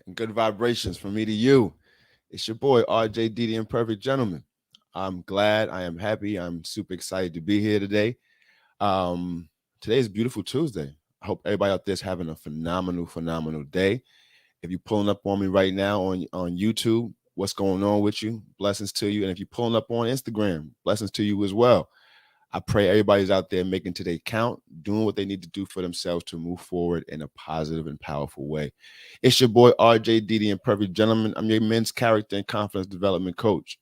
and good vibrations from me to you. It's your boy RJD, the Imperfect Gentleman. I'm glad, I am happy, I'm super excited to be here today. Um, Today is beautiful Tuesday. I hope everybody out there is having a phenomenal day. If you're pulling up on me right now on YouTube, what's going on with you? Blessings to you. And if you're pulling up on Instagram, blessings to you as well. I pray everybody's out there making today count, doing what they need to do for themselves to move forward in a positive and powerful way. It's your boy RJD, the Imperfect Gentleman. I'm your men's character and confidence development coach.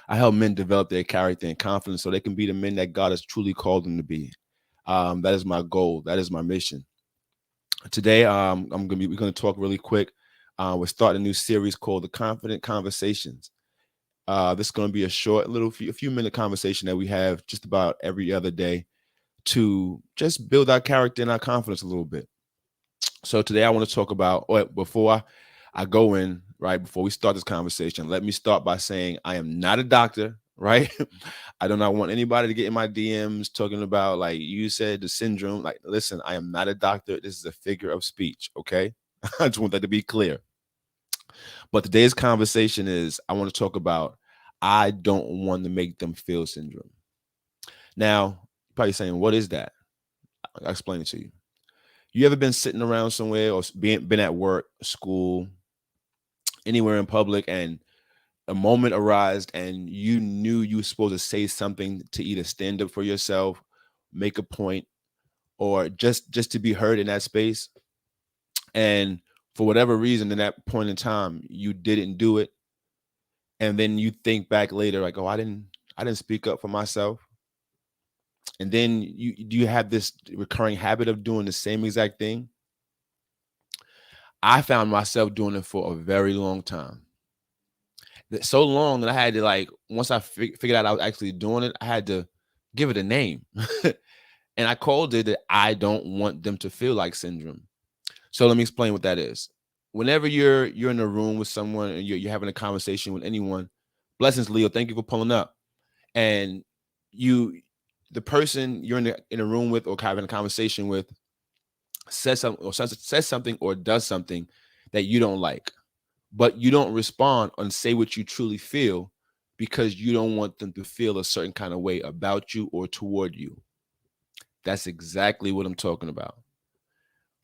I help men develop their character and confidence so they can be the men that God has truly called them to be. That is my goal. That is my mission. Today, we're gonna talk really quick. We're starting a new series called the Confident Conversations. This is going to be a short, a few minute conversation that we have just about every other day to just build our character and our confidence a little bit. So today I want to talk about, or before I go in, right, before we start this conversation, let me start by saying I am not a doctor, right? I do not want anybody to get in my DMs talking about, like you said, the syndrome. Like, listen, I am not a doctor. This is a figure of speech, okay? I just want that to be clear. But today's conversation is I want to talk about I don't want to make them feel syndrome. Now, you're probably saying, what is that? I'll explain it to you. You ever been sitting around somewhere or been at work, school, anywhere in public, and a moment arose and you knew you were supposed to say something to either stand up for yourself, make a point, or just to be heard in that space, and for whatever reason in that point in time you didn't do it, and then you think back later like, oh, I didn't speak up for myself, and then you have this recurring habit of doing the same exact thing. I found myself doing it for a very long time, so long that I had to, like, once I figured out I was actually doing it, I had to give it a name. And I called it that I don't want them to feel like syndrome. So let me explain what that is. Whenever you're in a room with someone and you're having a conversation with anyone, blessings, Leo, thank you for pulling up. And the person you're in a room with or having a conversation with says something or does something that you don't like, but you don't respond and say what you truly feel because you don't want them to feel a certain kind of way about you or toward you. That's exactly what I'm talking about.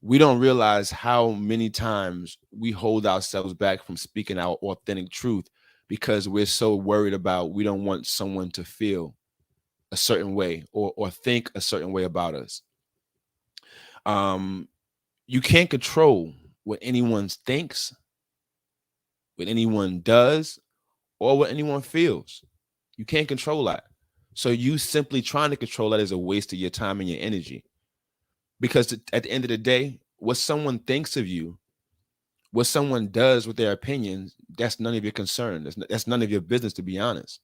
We don't realize how many times we hold ourselves back from speaking our authentic truth because we're so worried about we don't want someone to feel a certain way or think a certain way about us. You can't control what anyone thinks, what anyone does, or what anyone feels. You can't control that. So you simply trying to control that is a waste of your time and your energy. Because at the end of the day, what someone thinks of you, what someone does with their opinions, that's none of your concern. That's none of your business, to be honest.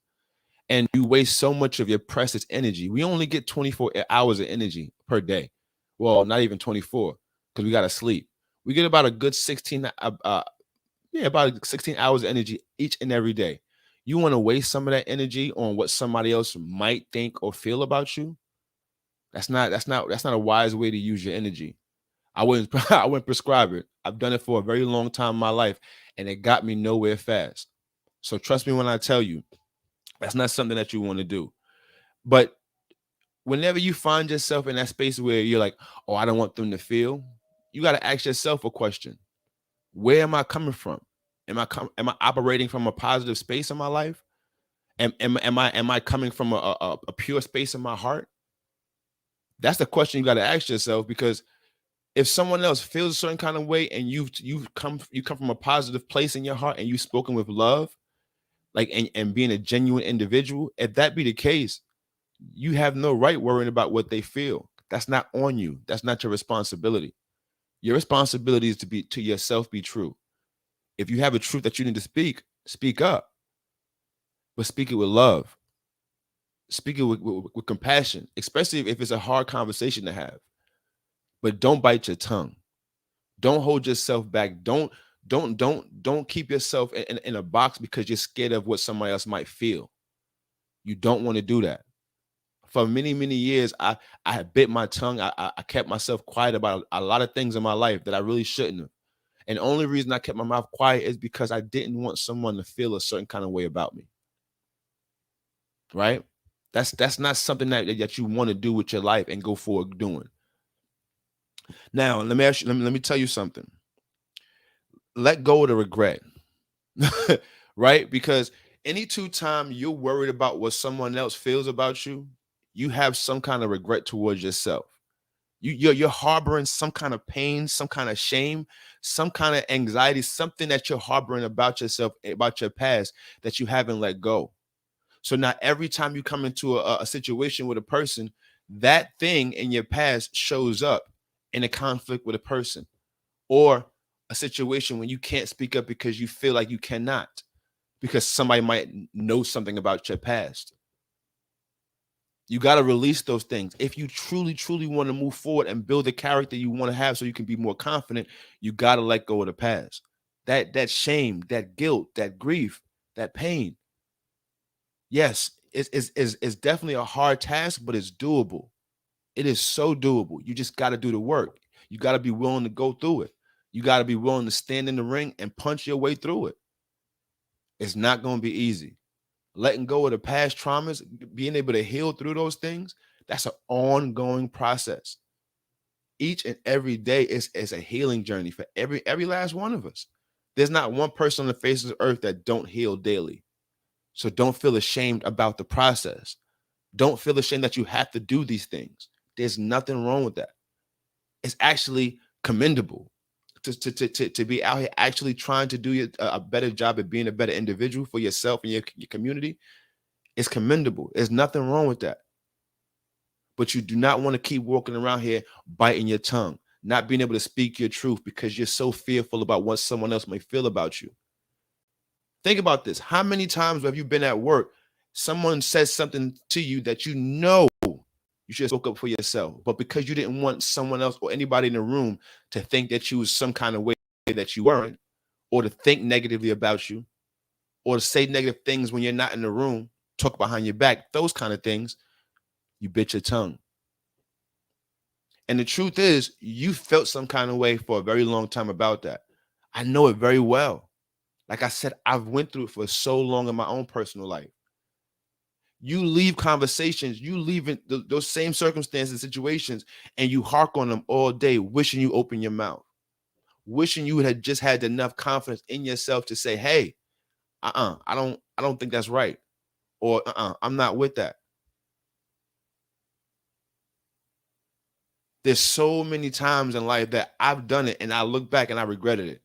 And you waste so much of your precious energy. We only get 24 hours of energy per day. Well, not even 24, because we got to sleep. We get about a good 16, about 16 hours of energy each and every day. You want to waste some of that energy on what somebody else might think or feel about you? That's not a wise way to use your energy. I wouldn't I wouldn't prescribe it. I've done it for a very long time in my life, and it got me nowhere fast. So trust me when I tell you, that's not something that you want to do. But whenever you find yourself in that space where you're like, oh, I don't want them to feel, you got to ask yourself a question. Where am I coming from? Am I operating from a positive space in my life? Am I coming from a pure space in my heart? That's the question you got to ask yourself, because if someone else feels a certain kind of way and you come from a positive place in your heart and you've spoken with love, like, and being a genuine individual, if that be the case, you have no right worrying about what they feel. That's not on you. That's not your responsibility. Your responsibility is to yourself be true. If you have a truth that you need to speak up, but speak it with love. Speak it with compassion, especially if it's a hard conversation to have. But don't bite your tongue. Don't hold yourself back. Don't keep yourself in a box because you're scared of what somebody else might feel. You don't want to do that. For many years, I had bit my tongue. I kept myself quiet about a lot of things in my life that I really shouldn't have. And the only reason I kept my mouth quiet is because I didn't want someone to feel a certain kind of way about me. Right? That's not something that you want to do with your life and go forward doing. Now, let me ask you, let me tell you something. Let go of the regret. Right? Because any two time you're worried about what someone else feels about you, you have some kind of regret towards yourself. You're harboring some kind of pain, some kind of shame, some kind of anxiety, something that you're harboring about yourself, about your past that you haven't let go. So now every time you come into a situation with a person, that thing in your past shows up in a conflict with a person or a situation when you can't speak up because you feel like you cannot, because somebody might know something about your past. You got to release those things. If you truly, truly want to move forward and build the character you want to have so you can be more confident, you got to let go of the past. That shame, that guilt, that grief, that pain. Yes, it's definitely a hard task, but it's doable. It is so doable. You just got to do the work. You got to be willing to go through it. You got to be willing to stand in the ring and punch your way through it. It's not going to be easy. Letting go of the past traumas, being able to heal through those things, that's an ongoing process. Each and every day is a healing journey for every last one of us. There's not one person on the face of the earth that don't heal daily. So don't feel ashamed about the process. Don't feel ashamed that you have to do these things. There's nothing wrong with that. It's actually commendable to be out here actually trying to do a better job at being a better individual for yourself and your community. It's commendable. There's nothing wrong with that. But you do not want to keep walking around here biting your tongue, not being able to speak your truth because you're so fearful about what someone else may feel about you. Think about this. How many times have you been at work? Someone says something to you that you know you should have spoke up for yourself, but because you didn't want someone else or anybody in the room to think that you was some kind of way that you weren't, or to think negatively about you, or to say negative things when you're not in the room, talk behind your back, those kind of things, you bit your tongue. And the truth is, you felt some kind of way for a very long time about that. I know it very well. Like I said, I've went through it for so long in my own personal life. You leave conversations, you leave in those same circumstances, situations, and you hark on them all day, wishing you open your mouth, wishing you had just had enough confidence in yourself to say, "Hey, I don't think that's right," or I'm not with that. There's so many times in life that I've done it and I look back and I regretted it.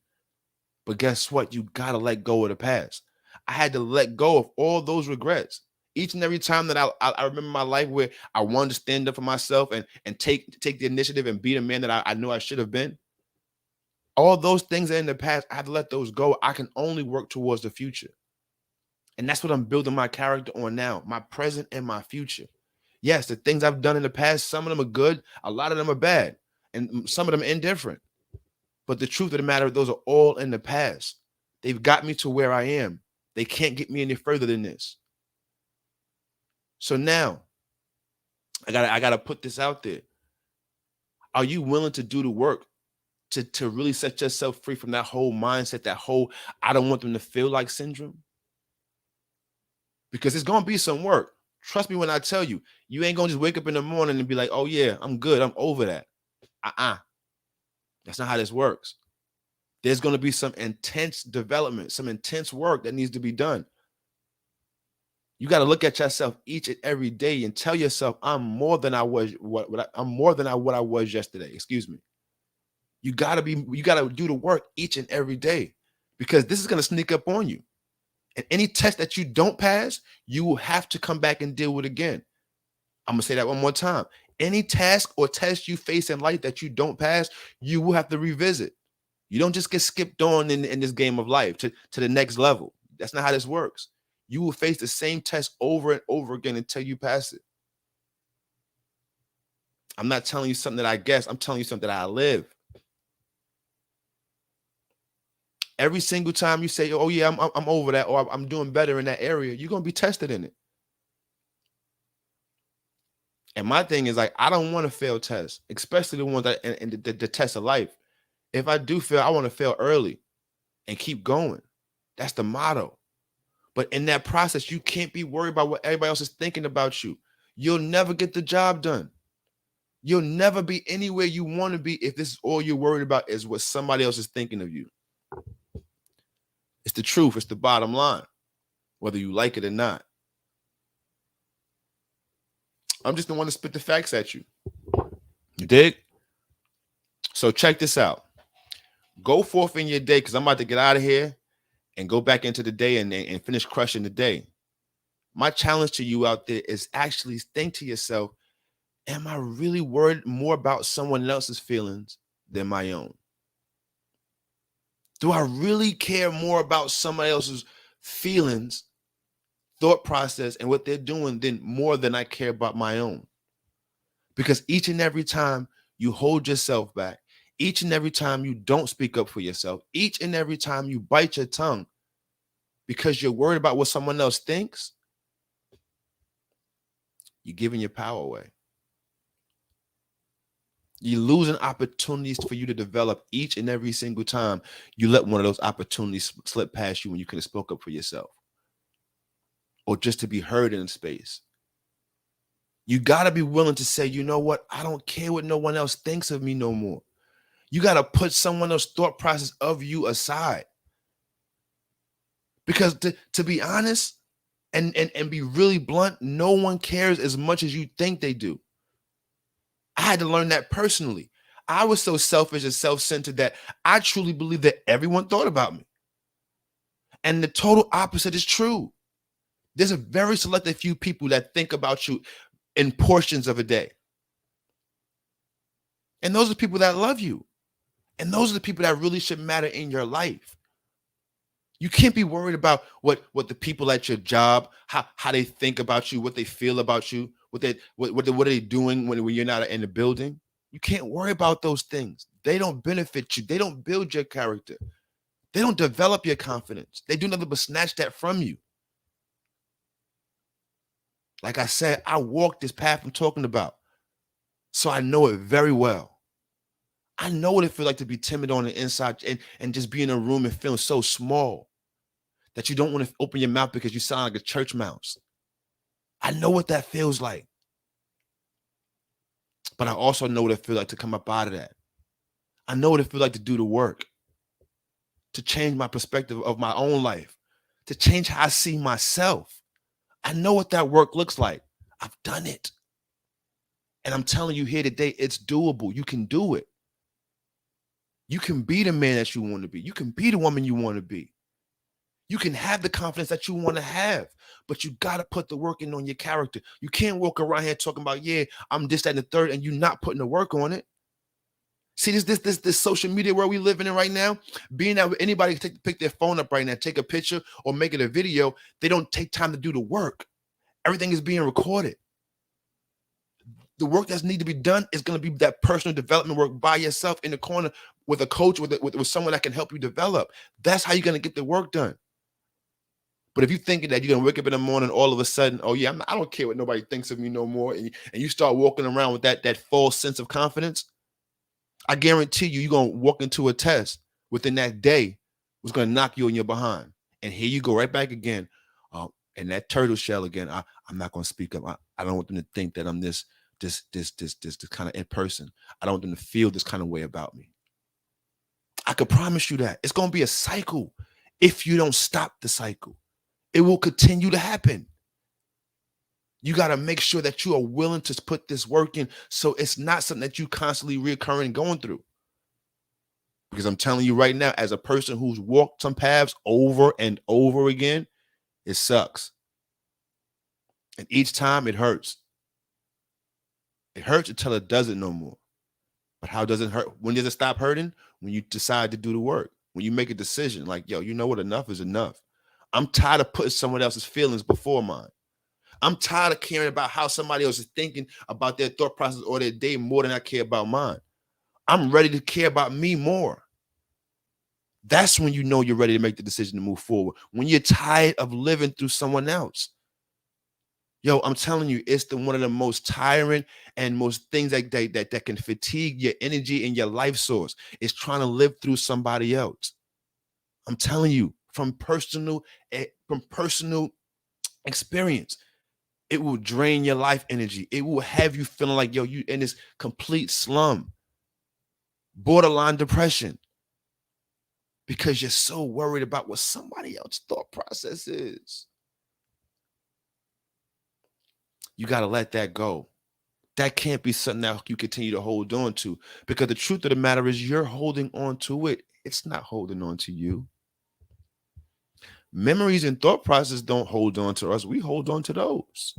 But guess what? You gotta let go of the past. I had to let go of all those regrets. Each and every time that I remember my life where I wanted to stand up for myself and take the initiative and be the man that I knew I should have been. All those things that in the past, I had to let those go. I can only work towards the future. And that's what I'm building my character on now, my present and my future. Yes, the things I've done in the past, some of them are good, a lot of them are bad, and some of them indifferent. But the truth of the matter, those are all in the past. They've got me to where I am. They can't get me any further than this. So now I gotta put this out there. Are you willing to do the work to really set yourself free from that whole mindset, that whole I don't want them to feel like syndrome? Because it's gonna be some work. Trust me when I tell you, you ain't gonna just wake up in the morning and be like, oh yeah, I'm good, I'm over that. That's not how this works. There's gonna be some intense development, some intense work that needs to be done. You got to look at yourself each and every day and tell yourself, I'm more than I was I'm more than what I was yesterday. Excuse me. You gotta do the work each and every day because this is gonna sneak up on you. And any test that you don't pass, you will have to come back and deal with again. I'm gonna say that one more time. Any task or test you face in life that you don't pass, you will have to revisit. You don't just get skipped on in this game of life to the next level. That's not how this works. You will face the same test over and over again until you pass it. I'm not telling you something that I guess. I'm telling you something that I live. Every single time you say, "Oh yeah, I'm over that," or "I'm doing better in that area," you're gonna be tested in it. And my thing is like, I don't want to fail tests, especially the ones that in the test of life. If I do fail, I want to fail early and keep going. That's the motto. But in that process, you can't be worried about what everybody else is thinking about you. You'll never get the job done. You'll never be anywhere you want to be if this is all you're worried about is what somebody else is thinking of you. It's the truth. It's the bottom line, whether you like it or not. I'm just the one to spit the facts at you. You dig? So check this out. Go forth in your day, because I'm about to get out of here and go back into the day and finish crushing the day. My challenge to you out there is actually think to yourself, am I really worried more about someone else's feelings than my own? Do I really care more about somebody else's feelings, thought process, and what they're doing more than I care about my own? Because each and every time you hold yourself back, each and every time you don't speak up for yourself, each and every time you bite your tongue because you're worried about what someone else thinks, you're giving your power away. You're losing opportunities for you to develop each and every single time you let one of those opportunities slip past you when you could have spoke up for yourself or just to be heard in space. You got to be willing to say, you know what? I don't care what no one else thinks of me no more. You got to put someone else's thought process of you aside. Because to be honest and be really blunt, no one cares as much as you think they do. I had to learn that personally. I was so selfish and self-centered that I truly believed that everyone thought about me. And the total opposite is true. There's a very selective few people that think about you in portions of a day. And those are the people that love you. And those are the people that really should matter in your life. You can't be worried about what the people at your job, how they think about you, what they feel about you, what are they doing when you're not in the building. You can't worry about those things. They don't benefit you. They don't build your character. They don't develop your confidence. They do nothing but snatch that from you. Like I said, I walked this path I'm talking about, so I know it very well. I know what it feels like to be timid on the inside and just be in a room and feeling so small that you don't want to open your mouth because you sound like a church mouse. I know what that feels like. But I also know what it feels like to come up out of that. I know what it feels like to do the work, to change my perspective of my own life, to change how I see myself. I know what that work looks like. I've done it. And I'm telling you here today, it's doable. You can do it. You can be the man that you want to be. You can be the woman you want to be. You can have the confidence that you want to have, but you got to put the work in on your character. You can't walk around here talking about, yeah, I'm this, that, and the third, and you're not putting the work on it. See, this social media world we living in right now, being that anybody can pick their phone up right now, take a picture or make it a video, they don't take time to do the work. Everything is being recorded. The work that needs to be done is going to be that personal development work by yourself in the corner with a coach, with someone that can help you develop. That's how you're going to get the work done. But if you're thinking that you're going to wake up in the morning, all of a sudden, oh yeah, I don't care what nobody thinks of me no more, and you start walking around with that false sense of confidence, I guarantee you're going to walk into a test within that day was going to knock you in your behind. And here you go right back again. And that turtle shell again, I'm not going to speak up. I don't want them to think that I'm this kind of in person. I don't want them to feel this kind of way about me. I can promise you that. It's going to be a cycle if you don't stop the cycle. It will continue to happen. You got to make sure that you are willing to put this work in so it's not something that you constantly reoccurring going through. Because I'm telling you right now, as a person who's walked some paths over and over again, it sucks. And each time it hurts. It hurts until it doesn't no more. But how does it hurt? When does it stop hurting? When you decide to do the work. When you make a decision like, yo, you know what? Enough is enough. I'm tired of putting someone else's feelings before mine. I'm tired of caring about how somebody else is thinking about their thought process or their day more than I care about mine. I'm ready to care about me more. That's when you know you're ready to make the decision to move forward. When you're tired of living through someone else. Yo, I'm telling you, it's one of the most tiring and most things that can fatigue your energy and your life source. Is trying to live through somebody else. I'm telling you, from personal experience, it will drain your life energy. It will have you feeling like, yo, you in this complete slum, borderline depression, because you're so worried about what somebody else's thought process is. You got to let that go. That can't be something that you continue to hold on to, because the truth of the matter is you're holding on to it. It's not holding on to you. Memories and thought process don't hold on to us. We hold on to those.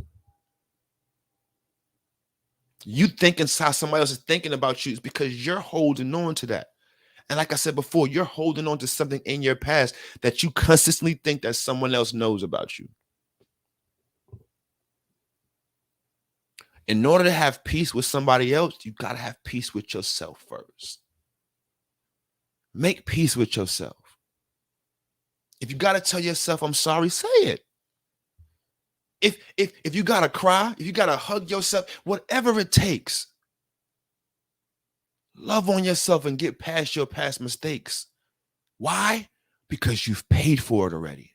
You thinking how somebody else is thinking about you is because you're holding on to that. And like I said before, you're holding on to something in your past that you consistently think that someone else knows about you. In order to have peace with somebody else, you got to have peace with yourself first. Make peace with yourself. If you got to tell yourself, I'm sorry, say it. If you got to cry, if you got to hug yourself, whatever it takes, love on yourself and get past your past mistakes. Why? Because you've paid for it already.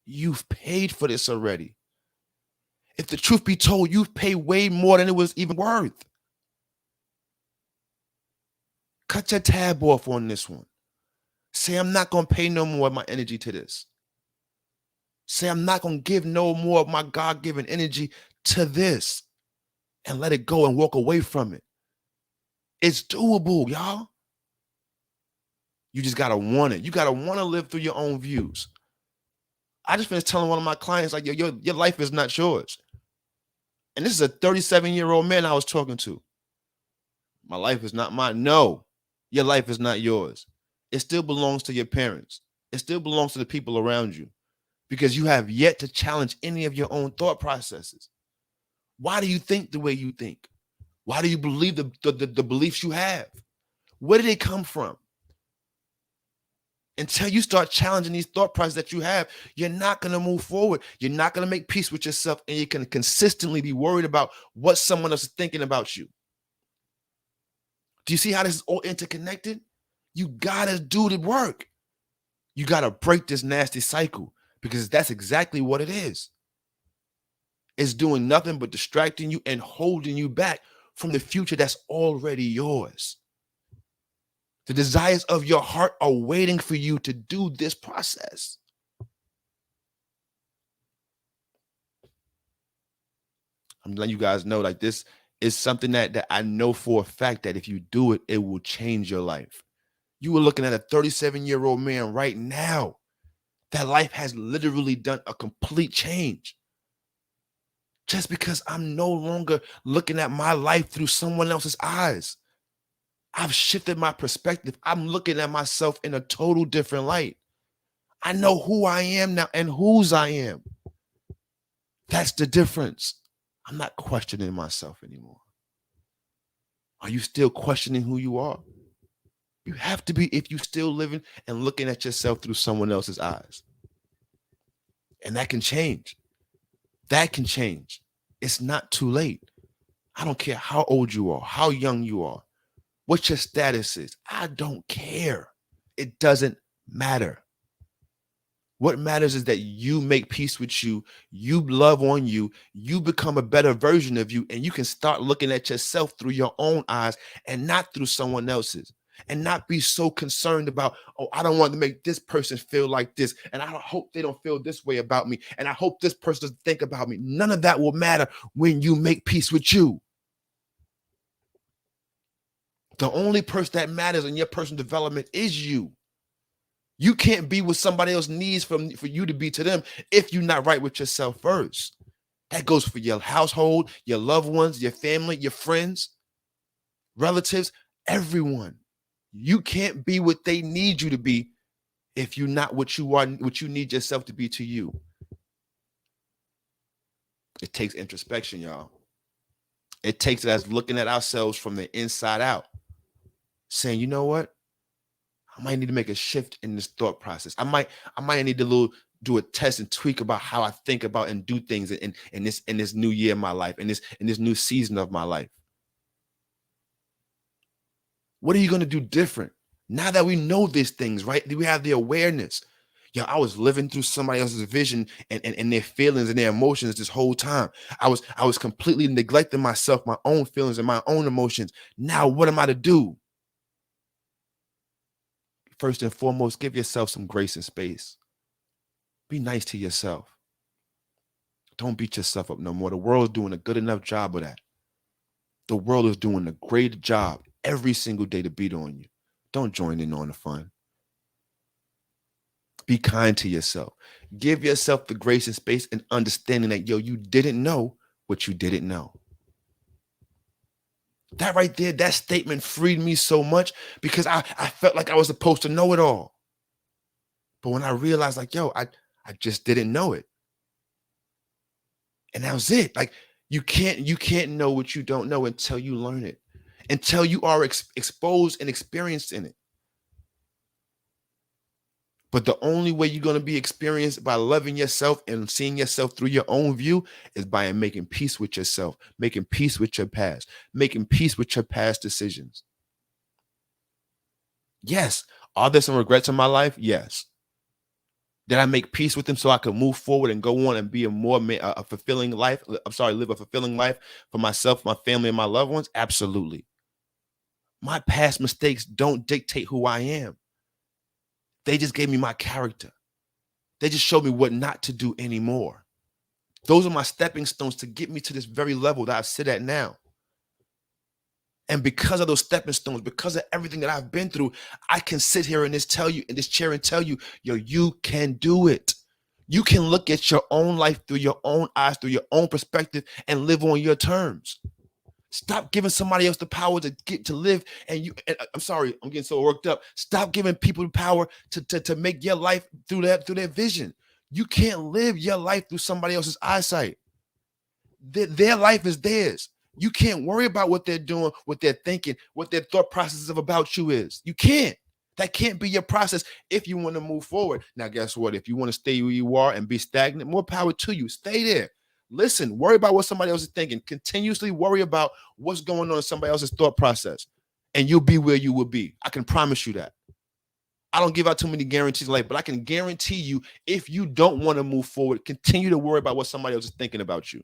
You've paid for this already. If the truth be told, you've paid way more than it was even worth. Cut your tab off on this one. Say, I'm not going to pay no more of my energy to this. Say, I'm not going to give no more of my God-given energy to this, and let it go and walk away from it. It's doable, y'all. You just got to want it. You got to want to live through your own views. I just finished telling one of my clients, like, your life is not yours. And this is a 37-year-old man I was talking to. My life is not mine. No, your life is not yours. It still belongs to your parents. It still belongs to the people around you, because you have yet to challenge any of your own thought processes. Why do you think the way you think? Why do you believe the beliefs you have? Where did they come from? Until you start challenging these thought processes that you have, you're not going to move forward. You're not going to make peace with yourself, and you can consistently be worried about what someone else is thinking about you. Do you see how this is all interconnected? You got to do the work. You got to break this nasty cycle, because that's exactly what it is. It's doing nothing but distracting you and holding you back from the future that's already yours. The desires of your heart are waiting for you to do this process. I'm letting you guys know, like, this is something that I know for a fact that if you do it, it will change your life. You were looking at a 37-year-old man right now. That life has literally done a complete change. Just because I'm no longer looking at my life through someone else's eyes. I've shifted my perspective. I'm looking at myself in a total different light. I know who I am now and whose I am. That's the difference. I'm not questioning myself anymore. Are you still questioning who you are? You have to be, if you're still living and looking at yourself through someone else's eyes. And that can change. That can change. It's not too late. I don't care how old you are, how young you are, what your status is. I don't care. It doesn't matter. What matters is that you make peace with you, you love on you, you become a better version of you, and you can start looking at yourself through your own eyes and not through someone else's. And not be so concerned about, oh, I don't want to make this person feel like this, and I hope they don't feel this way about me, and I hope this person doesn't think about me. None of that will matter when you make peace with you. The only person that matters in your personal development is you. You can't be what somebody else needs for you to be to them if you're not right with yourself first. That goes for your household, your loved ones, your family, your friends, relatives, everyone. You can't be what they need you to be if you're not what you are, what you need yourself to be to you. It takes introspection, y'all. It takes us looking at ourselves from the inside out, saying, you know what? I might need to make a shift in this thought process. I might need to do a test and tweak about how I think about and do things in this new year of my life, in this new season of my life. What are you going to do different now that we know these things, right? We have the awareness. Yo, I was living through somebody else's vision and their feelings and their emotions this whole time. I was completely neglecting myself, my own feelings and my own emotions. Now, what am I to do? First and foremost, give yourself some grace and space. Be nice to yourself. Don't beat yourself up no more. The world is doing a good enough job of that. The world is doing a great job every single day to beat on you. Don't join in on the fun. Be kind to yourself. Give yourself the grace and space and understanding that, yo, you didn't know what you didn't know. That right there, that statement freed me so much because I felt like I was supposed to know it all. But when I realized, like, yo, I just didn't know it. And that was it. Like, you can't know what you don't know until you learn it, until you are exposed and experienced in it. But the only way you're going to be experienced by loving yourself and seeing yourself through your own view is by making peace with yourself, making peace with your past, making peace with your past decisions. Yes. Are there some regrets in my life? Yes. Did I make peace with them so I could move forward and go on and be a fulfilling life? Live a fulfilling life for myself, my family, and my loved ones? Absolutely. My past mistakes don't dictate who I am. They just gave me my character. They just showed me what not to do anymore. Those are my stepping stones to get me to this very level that I sit at now. And because of those stepping stones, because of everything that I've been through, I can sit here in this chair and tell you, yo, you can do it. You can look at your own life through your own eyes, through your own perspective, and live on your terms. Stop giving somebody else the power to get to live. I'm sorry, I'm getting so worked up. Stop giving people the power to make your life through their vision. You can't live your life through somebody else's eyesight. Their life is theirs. You can't worry about what they're doing, what they're thinking, what their thought processes of about you is. You can't. That can't be your process if you want to move forward. Now, guess what? If you want to stay where you are and be stagnant, more power to you. Stay there. Listen, worry about what somebody else is thinking. Continuously worry about what's going on in somebody else's thought process, and you'll be where you will be. I can promise you that. I don't give out too many guarantees in life, but I can guarantee you, if you don't want to move forward, continue to worry about what somebody else is thinking about you.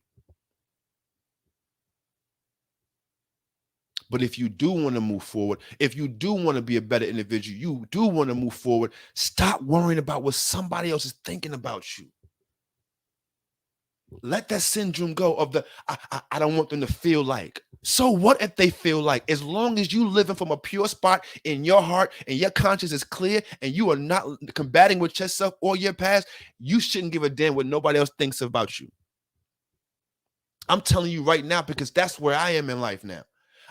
But if you do want to move forward, if you do want to be a better individual, you do want to move forward, stop worrying about what somebody else is thinking about you. Let that syndrome go of I don't want them to feel like. So what if they feel like? As long as you living from a pure spot in your heart and your conscience is clear and you are not combating with yourself or your past, you shouldn't give a damn what nobody else thinks about you. I'm telling you right now, because that's where I am in life now.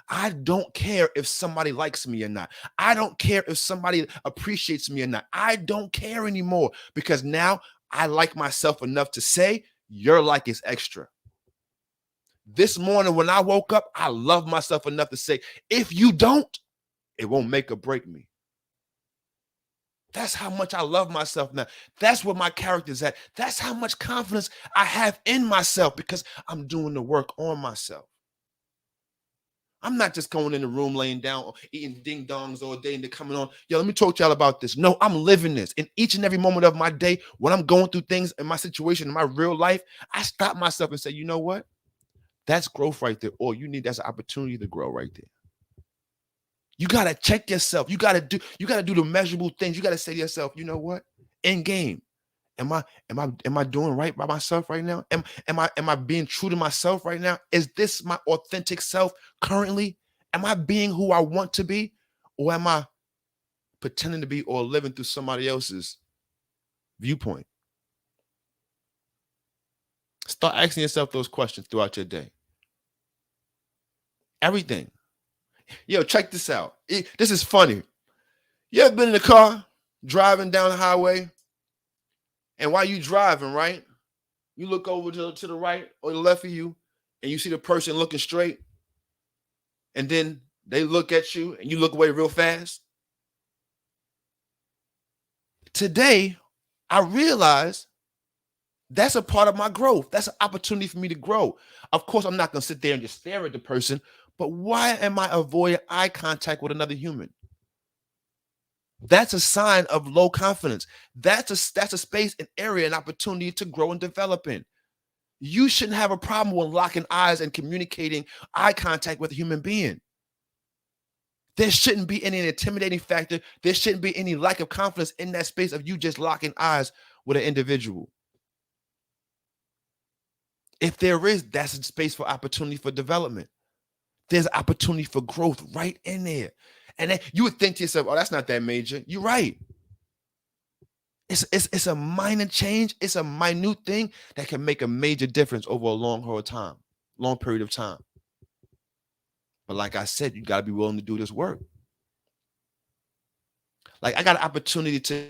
I don't care if somebody likes me or not. I don't care if somebody appreciates me or not. I don't care anymore because now I like myself enough to say, your like is extra. This morning when I woke up, I love myself enough to say, if you don't, it won't make or break me. That's how much I love myself now. That's where my character is at. That's how much confidence I have in myself because I'm doing the work on myself. I'm not just going in the room, laying down, eating ding dongs all day and they're coming on. Yo, let me talk to y'all about this. No, I'm living this. In each and every moment of my day, when I'm going through things in my situation, in my real life, I stop myself and say, you know what? That's growth right there. All you need, that's an opportunity to grow right there. You got to check yourself. You got to do the measurable things. You got to say to yourself, you know what? In game. Am I doing right by myself right now? Am I being true to myself right now? Is this my authentic self currently? Am I being who I want to be? Or am I pretending to be or living through somebody else's viewpoint? Start asking yourself those questions throughout your day. Everything. Yo, check this out. This is funny. You ever been in the car driving down the highway? And while you driving, right? You look over to the right or the left of you, and you see the person looking straight, and then they look at you, and you look away real fast. Today, I realized That's a part of my growth. That's an opportunity for me to grow. Of course, I'm not going to sit there and just stare at the person, but why am I avoiding eye contact with another human? That's a sign of low confidence. That's a space, an area, an opportunity to grow and develop in. You shouldn't have a problem with locking eyes and communicating eye contact with a human being. There shouldn't be any intimidating factor. There shouldn't be any lack of confidence in that space of you just locking eyes with an individual. If there is, that's a space for opportunity for development. There's opportunity for growth right in there. And then you would think to yourself, oh, that's not that major. You're right. It's a minor change. It's a minute thing that can make a major difference over a long period of time. But like I said, you got to be willing to do this work. Like I got an opportunity to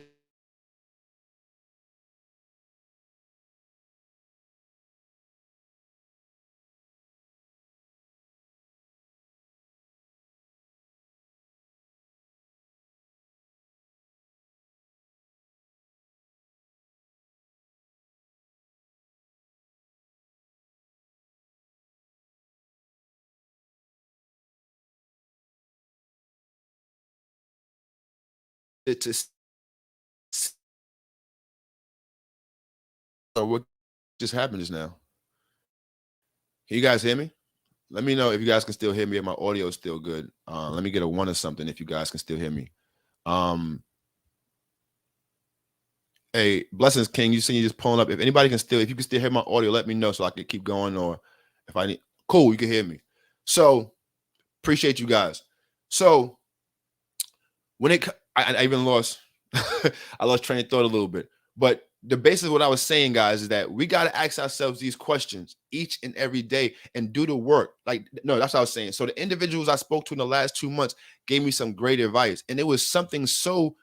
to what just happened just now. Can you guys hear me? Let me know if you guys can still hear me. If my audio is still good. Let me get a one or something if you guys can still hear me. Um, hey, blessings, King. You see you just pulling up. If anybody can still, if you can still hear my audio, let me know so I can keep going. Or if I need, cool, you can hear me. So appreciate you guys. So when I even lost, I lost train of thought a little bit. But the basis of what I was saying, guys, is that we got to ask ourselves these questions each and every day and do the work. Like, no, that's what I was saying. So the individuals I spoke to in the last 2 months gave me some great advice. And it was something so,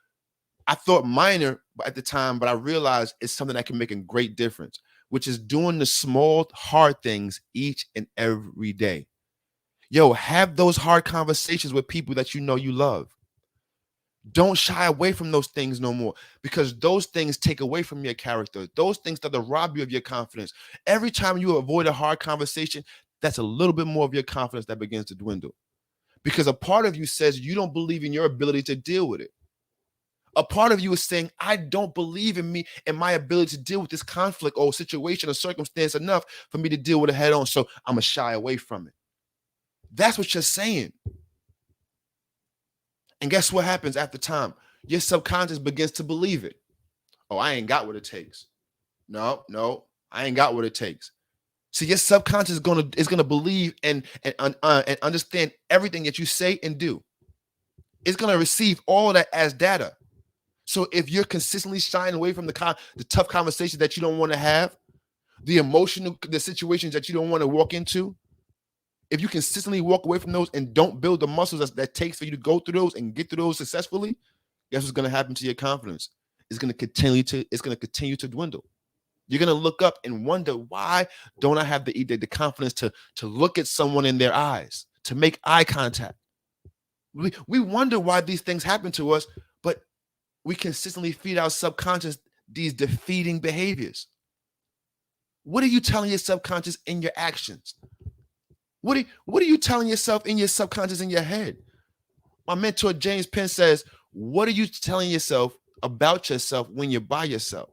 I thought minor at the time, but I realized it's something that can make a great difference, which is doing the small, hard things each and every day. Yo, have those hard conversations with people that you know you love. Don't shy away from those things no more, because those things take away from your character. Those things that rob you of your confidence. Every time you avoid a hard conversation, that's a little bit more of your confidence that begins to dwindle, because a part of you says you don't believe in your ability to deal with it. A part of you is saying, I don't believe in me and my ability to deal with this conflict or situation or circumstance enough for me to deal with it head on. So I'm going to shy away from it. That's what you're saying. And guess what happens after time? Your subconscious begins to believe it. Oh, I ain't got what it takes. No, I ain't got what it takes. See, your subconscious is gonna believe and understand everything that you say and do. It's gonna receive all of that as data. So if you're consistently shying away from the tough conversations that you don't want to have, the situations that you don't want to walk into, if you consistently walk away from those and don't build the muscles that takes for you to go through those and get through those successfully, guess what's going to happen to your confidence? It's going to continue to dwindle. You're going to look up and wonder, why don't I have the confidence to look at someone in their eyes, to make eye contact? We wonder why these things happen to us, but we consistently feed our subconscious these defeating behaviors. What are you telling your subconscious in your actions? What are you telling yourself in your subconscious, in your head? My mentor James Penn says, what are you telling yourself about yourself when you're by yourself?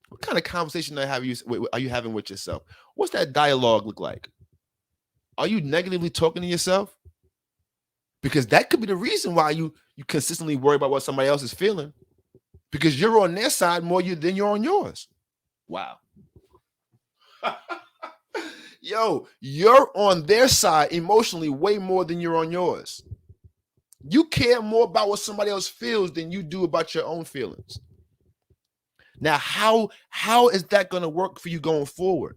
What kind of conversation are you having with yourself? What's that dialogue look like? Are you negatively talking to yourself? Because that could be the reason why you consistently worry about what somebody else is feeling, because you're on their side more than you're on yours. Wow. Yo, you're on their side emotionally way more than you're on yours. You care more about what somebody else feels than you do about your own feelings. Now, how is that going to work for you going forward?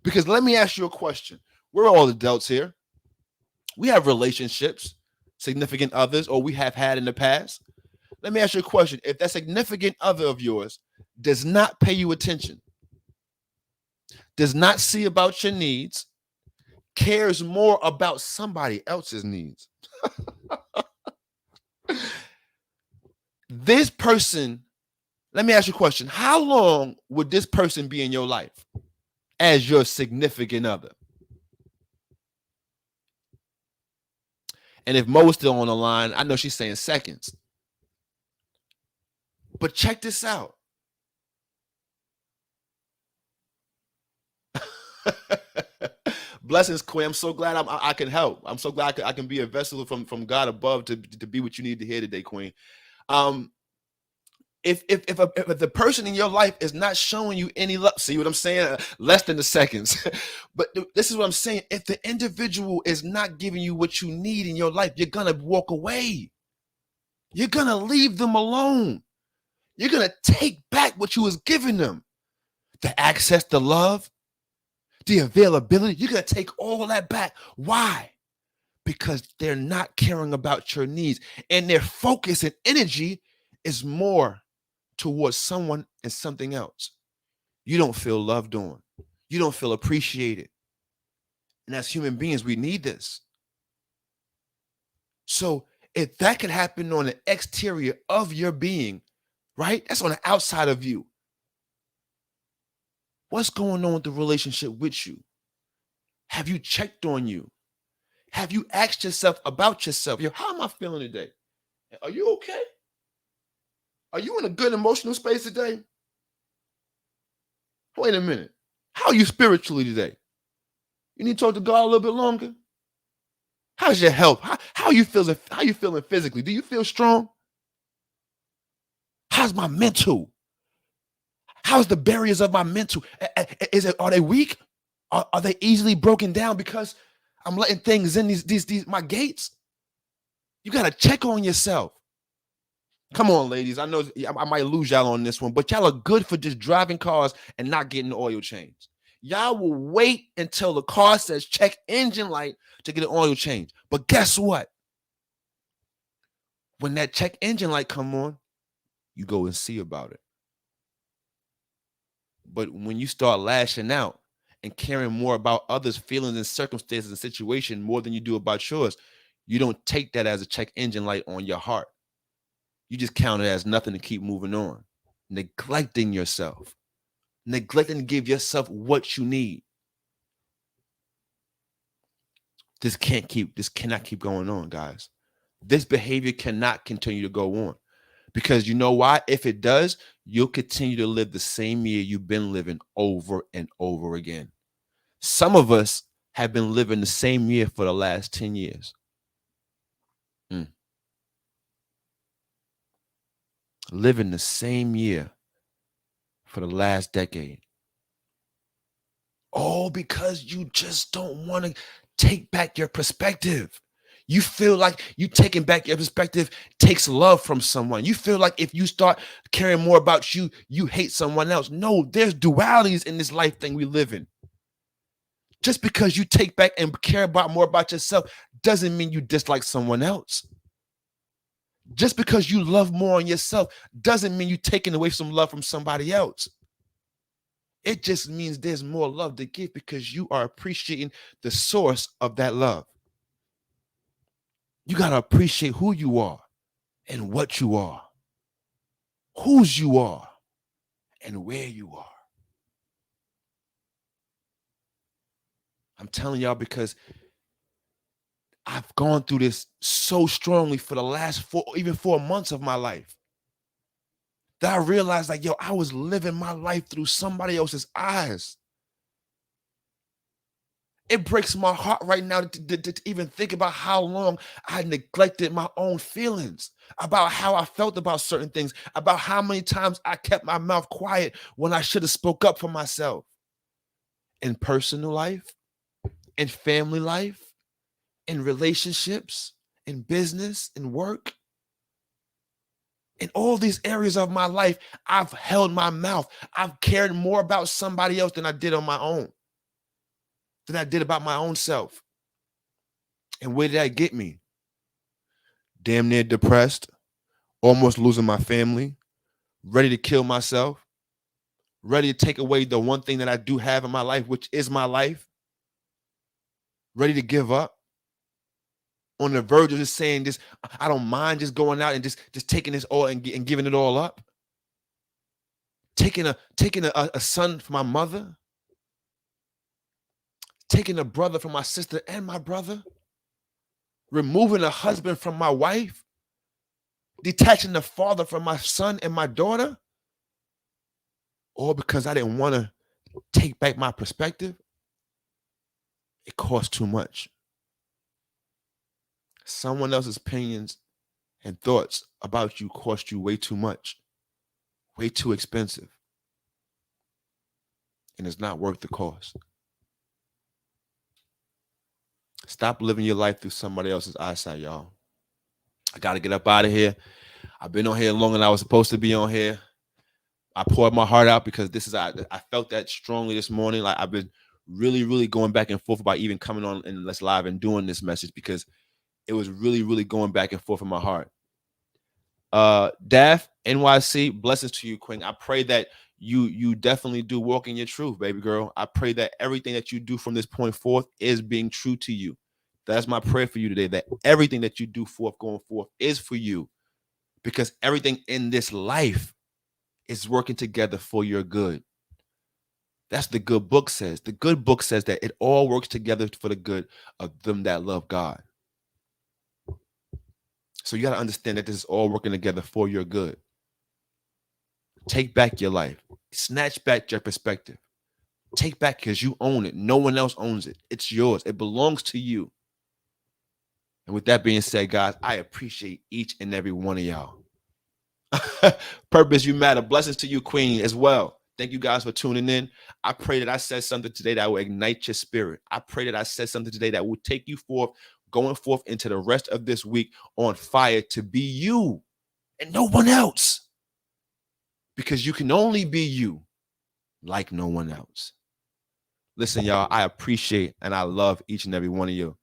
Because let me ask you a question. We're all adults here. We have relationships, significant others, or we have had in the past. Let me ask you a question. If that significant other of yours does not pay you attention, does not see about your needs, cares more about somebody else's needs, this person Let me ask you a question. How long would this person be in your life as your significant other? And if Mo's still on the line, I know she's saying seconds. But check this out. Blessings, Quinn. I'm so glad I can help. I'm so glad I can be a vessel from God above to be what you need to hear today, Queen. If the person in your life is not showing you any love, see what I'm saying? Less than the seconds. But this is what I'm saying. If the individual is not giving you what you need in your life, you're gonna walk away. You're gonna leave them alone. You're gonna take back what you was giving them. The access, the love, the availability. You're gonna take all that back. Why? Because they're not caring about your needs, and their focus and energy is more towards someone and something else. You don't feel loved on. You don't feel appreciated. And as human beings, we need this. So if that could happen on the exterior of your being, right? That's on the outside of you. What's going on with the relationship with you? Have you checked on you? Have you asked yourself about yourself? Yo, how am I feeling today? Are you okay? Are you in a good emotional space today? Wait a minute. How are you spiritually today? You need to talk to God a little bit longer. How's your health? How are you feeling? How are you feeling physically? Do you feel strong? How's my mental? How's the barriers of my mental? Are they weak? Are they easily broken down because I'm letting things in these my gates? You got to check on yourself. Come on, ladies. I know I might lose y'all on this one, but y'all are good for just driving cars and not getting the oil change. Y'all will wait until the car says check engine light to get an oil change. But guess what? When that check engine light come on, you go and see about it. But when you start lashing out and caring more about others' feelings and circumstances and situation more than you do about yours, you don't take that as a check engine light on your heart. You just count it as nothing to keep moving on, neglecting yourself, neglecting to give yourself what you need. This cannot keep going on, guys. This behavior cannot continue to go on. Because you know why? If it does, you'll continue to live the same year you've been living over and over again. Some of us have been living the same year for the last 10 years. Living the same year for the last decade. All because you just don't want to take back your perspective. You feel like you taking back your perspective takes love from someone. You feel like if you start caring more about you, you hate someone else. No, there's dualities in this life thing we live in. Just because you take back and care about more about yourself doesn't mean you dislike someone else. Just because you love more on yourself doesn't mean you're taking away some love from somebody else. It just means there's more love to give because you are appreciating the source of that love. You got to appreciate who you are and what you are, whose you are, and where you are. I'm telling y'all because I've gone through this so strongly for the last 4 months of my life that I realized like, yo, I was living my life through somebody else's eyes. It breaks my heart right now to even think about how long I neglected my own feelings, about how I felt about certain things, about how many times I kept my mouth quiet when I should have spoke up for myself. In personal life, in family life, in relationships, in business, in work. In all these areas of my life, I've held my mouth. I've cared more about somebody else than I did on my own, than I did about my own self. And where did that get me? Damn near depressed, almost losing my family, ready to kill myself, ready to take away the one thing that I do have in my life, which is my life, ready to give up. On the verge of just saying this, I don't mind just going out and just taking this all and giving it all up. taking a son from my mother, taking a brother from my sister and my brother, removing a husband from my wife, detaching the father from my son and my daughter, all because I didn't want to take back my perspective. It costs too much. Someone else's opinions and thoughts about you cost you way too much, way too expensive, and it's not worth the cost. Stop living your life through somebody else's eyesight, y'all. I got to get up out of here. I've been on here longer than I was supposed to be on here. I poured my heart out because I felt that strongly this morning. Like I've been really, really going back and forth about even coming on and Let's Live and doing this message because it was really, really going back and forth in my heart. Daph, NYC, blessings to you, Queen. I pray that you definitely do walk in your truth, baby girl. I pray that everything that you do from this point forth is being true to you. That's my prayer for you today, that everything that you do going forth is for you, because everything in this life is working together for your good. That's the good book says. The good book says that it all works together for the good of them that love God. So you got to understand that this is all working together for your good. Take back your life. Snatch back your perspective. Take back because you own it. No one else owns it. It's yours. It belongs to you. And with that being said, guys, I appreciate each and every one of y'all. Purpose, you matter. Blessings to you, Queen, as well. Thank you guys for tuning in. I pray that I said something today that will ignite your spirit. I pray that I said something today that will take you forth, going forth into the rest of this week on fire to be you and no one else. Because you can only be you like no one else. Listen, y'all, I appreciate and I love each and every one of you.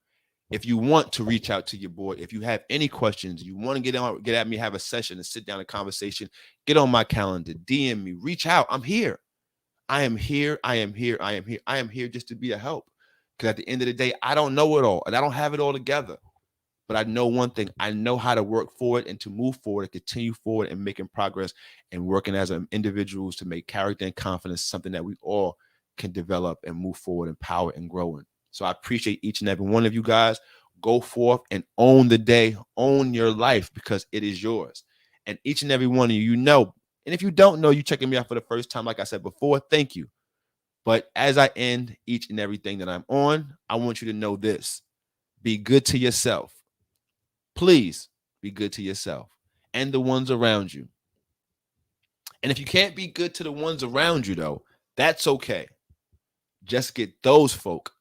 If you want to reach out to your boy, if you have any questions, you want to get at me, have a session and sit down a conversation, get on my calendar, DM me, reach out. I'm here. I am here. I am here. I am here. I am here just to be a help. Because at the end of the day, I don't know it all and I don't have it all together. But I know one thing. I know how to work forward and to move forward and continue forward and making progress and working as individuals to make character and confidence something that we all can develop and move forward, empower and grow in. So I appreciate each and every one of you guys. Go forth and own the day, own your life because it is yours. And each and every one of you, you know, and if you don't know, you checking me out for the first time, like I said before, thank you. But as I end each and everything that I'm on, I want you to know this. Be good to yourself. Please be good to yourself and the ones around you. And if you can't be good to the ones around you, though, that's okay. Just get those folk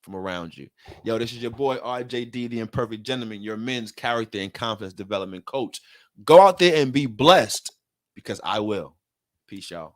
from around you. Yo, this is your boy RJD, the Imperfect Gentleman, your men's character and confidence development coach. Go out there and be blessed because I will. Peace, y'all.